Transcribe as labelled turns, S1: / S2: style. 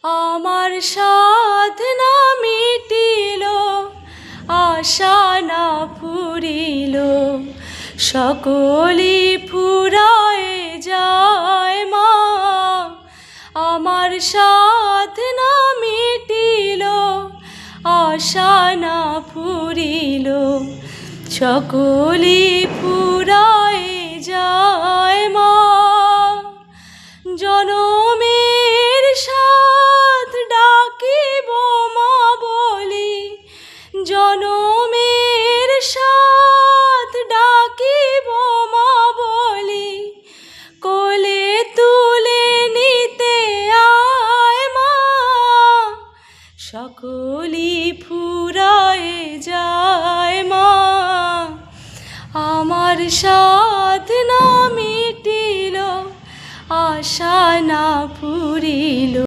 S1: আমার সাধ না মিটিল, আশা না ফুরিল, সকলি ফুরায় যায় মা। আমার সাধ না মিটিল, আশা না ফুরিল, সকলি ফুরায় যায় মা। জনমের সাথ ডাকিব মা বলি, জনমের সাথ ডাকিব মা বলি, কোলে তুলে নিতে আয় মা। সকলি ফুরায় যায় মা। আমার সাধ না মিটিল, আশা না ফুরিল।